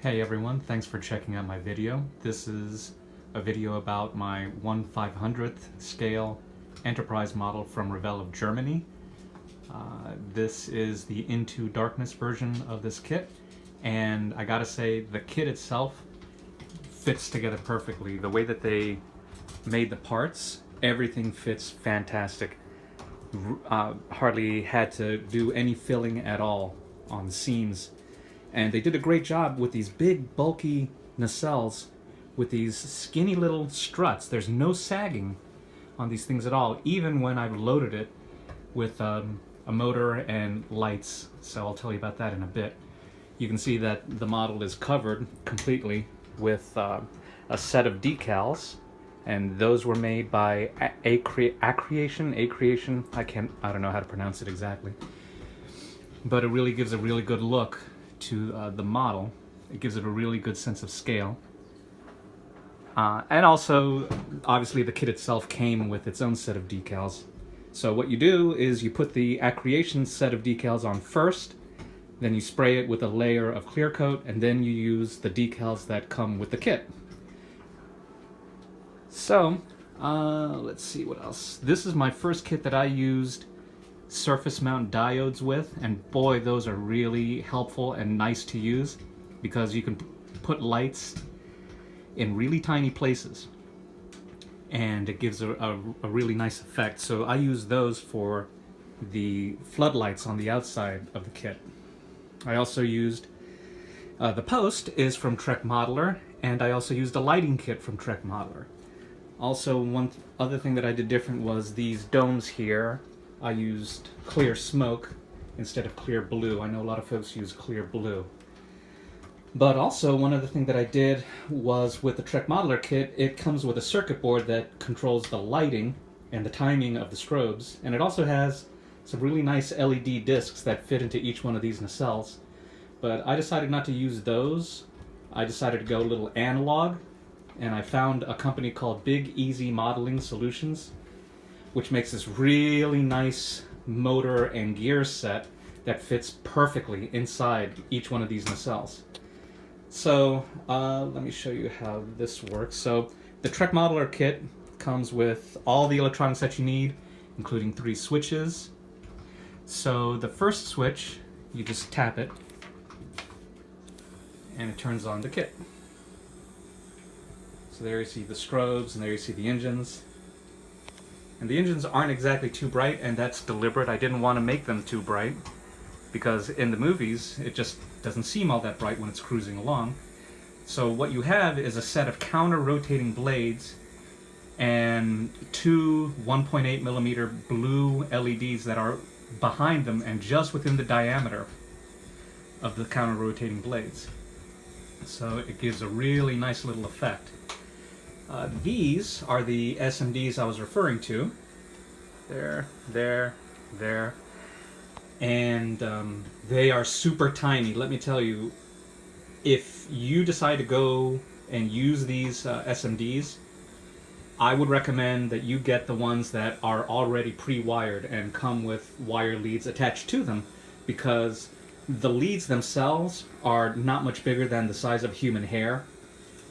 Hey everyone, thanks for checking out my video. This is a video about my 1/500th scale Enterprise model from Revell of Germany. This is the Into Darkness version of this kit, and I gotta say the kit itself fits together perfectly. The way that they made the parts, everything fits fantastic. Hardly had to do any filling at all on the seams. And they did a great job with these big, bulky nacelles with these skinny little struts. There's no sagging on these things at all, even when I've loaded it with a motor and lights. So I'll tell you about that in a bit. You can see that the model is covered completely with a set of decals, and those were made by Acreation. I don't know how to pronounce it exactly, but it really gives a really good look to the model. It gives it a really good sense of scale. And also, obviously, the kit itself came with its own set of decals. So what you do is you put the Acreation set of decals on first, then you spray it with a layer of clear coat, and then you use the decals that come with the kit. So, let's see what else. This is my first kit that I used surface mount diodes with, and boy, those are really helpful and nice to use because you can put lights in really tiny places and it gives a really nice effect. So I use those for the floodlights on the outside of the kit. I also used the post is from Trek Modeler, and I also used a lighting kit from Trek Modeler. Also, one other thing that I did different was these domes here. I used clear smoke instead of clear blue. I know a lot of folks use clear blue. But also, one other thing that I did was with the Trek Modeler kit, it comes with a circuit board that controls the lighting and the timing of the strobes. And it also has some really nice LED discs that fit into each one of these nacelles. But I decided not to use those. I decided to go a little analog, and I found a company called Big Easy Modeling Solutions, which makes this really nice motor and gear set that fits perfectly inside each one of these nacelles. So let me show you how this works. So the Trek Modeler kit comes with all the electronics that you need, including 3 switches. So the first switch, you just tap it, and it turns on the kit. So there you see the strobes, and there you see the engines. And the engines aren't exactly too bright, and that's deliberate. I didn't want to make them too bright, because in the movies, it just doesn't seem all that bright when it's cruising along. So what you have is a set of counter-rotating blades and 2 1.8mm blue LEDs that are behind them and just within the diameter of the counter-rotating blades. So it gives a really nice little effect. These are the SMDs I was referring to. There. And they are super tiny. Let me tell you, if you decide to go and use these SMDs, I would recommend that you get the ones that are already pre-wired and come with wire leads attached to them, because the leads themselves are not much bigger than the size of human hair.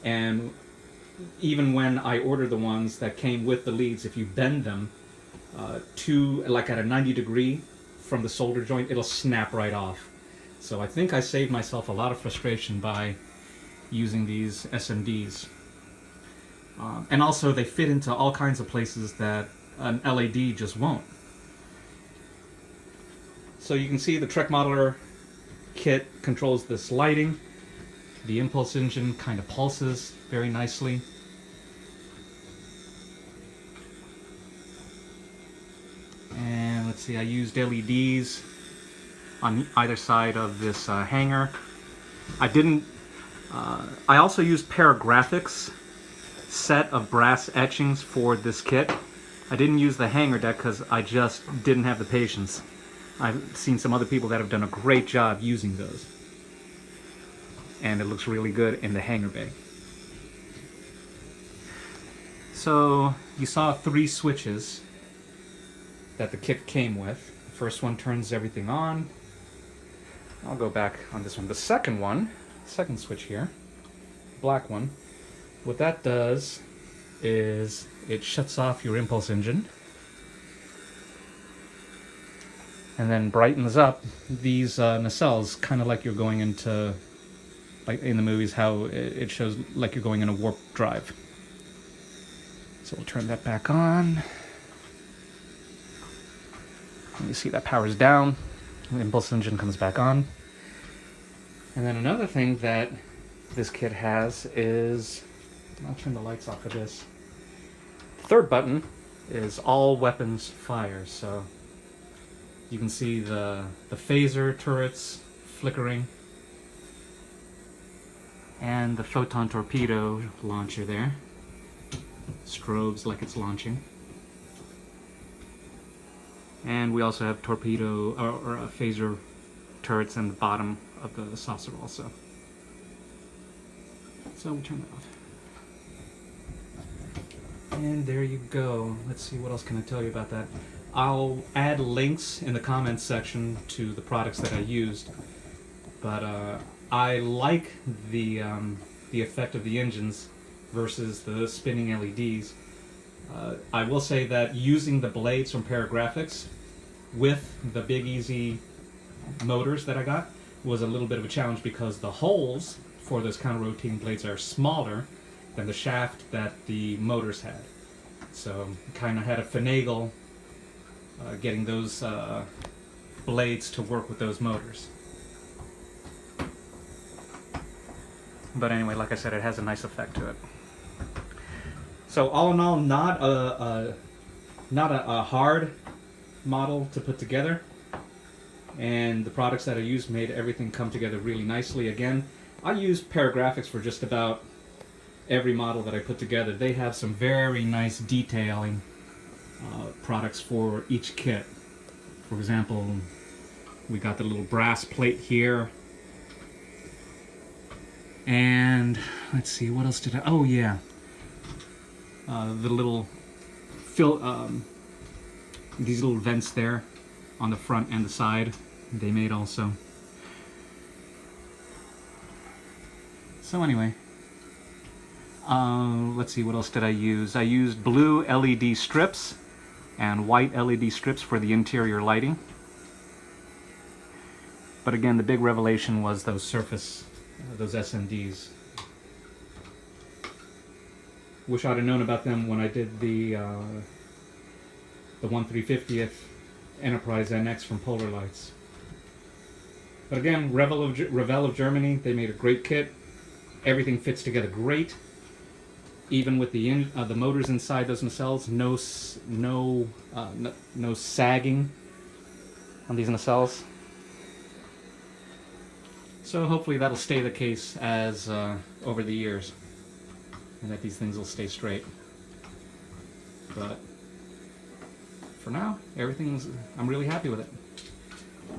And even when I ordered the ones that came with the leads, if you bend them to like at a 90 degree from the solder joint, it'll snap right off. So I think I saved myself a lot of frustration by using these SMDs. And also they fit into all kinds of places that an LED just won't. So you can see the Trek Modeler kit controls this lighting. The impulse engine kind of pulses very nicely. And let's see, I used LEDs on either side of this hanger. I also used Paragraphics set of brass etchings for this kit. I didn't use the hanger deck because I just didn't have the patience. I've seen some other people that have done a great job using those, and it looks really good in the hanger bay. So you saw 3 switches that the kit came with. The first one turns everything on. I'll go back on this one. The second one second switch here, black one. What that does is it shuts off your impulse engine and then brightens up these nacelles, kind of like you're going into, like in the movies, how it shows like you're going in a warp drive. So we'll turn that back on. And you see that power's down. The impulse engine comes back on. And then another thing that this kit has is, I'll turn the lights off for this. Third button is all weapons fire. So you can see the phaser turrets flickering and the photon torpedo launcher there. Strobes like it's launching. And we also have torpedo or phaser turrets in the bottom of the saucer also. So we'll turn that off. And there you go. Let's see, what else can I tell you about that? I'll add links in the comments section to the products that I used. But I like the effect of the engines versus the spinning LEDs. I will say that using the blades from Paragraphics with the Big Easy motors that I got was a little bit of a challenge because the holes for those counter-rotating blades are smaller than the shaft that the motors had. So kind of had to finagle getting those blades to work with those motors. But anyway, like I said, it has a nice effect to it. So all in all, not a hard model to put together, and the products that I used made everything come together really nicely. Again, I use Paragraphics for just about every model that I put together. They have some very nice detailing products for each kit. For example, we got the little brass plate here. And let's see, what else did I... Oh yeah, the little these little vents there on the front and the side, they made also. So anyway, let's see, what else did I use? I used blue LED strips and white LED strips for the interior lighting. But again, the big revelation was those surface, those SMDs. Wish I'd have known about them when I did the 1/350th Enterprise NX from Polar Lights. But again, Revell of Germany, they made a great kit. Everything fits together great. Even with the motors inside those nacelles, no sagging on these nacelles. So hopefully that'll stay the case as over the years, and that these things will stay straight. But for now, I'm really happy with it.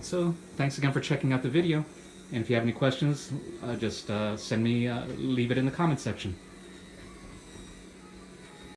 So thanks again for checking out the video, and if you have any questions, just leave it in the comment section.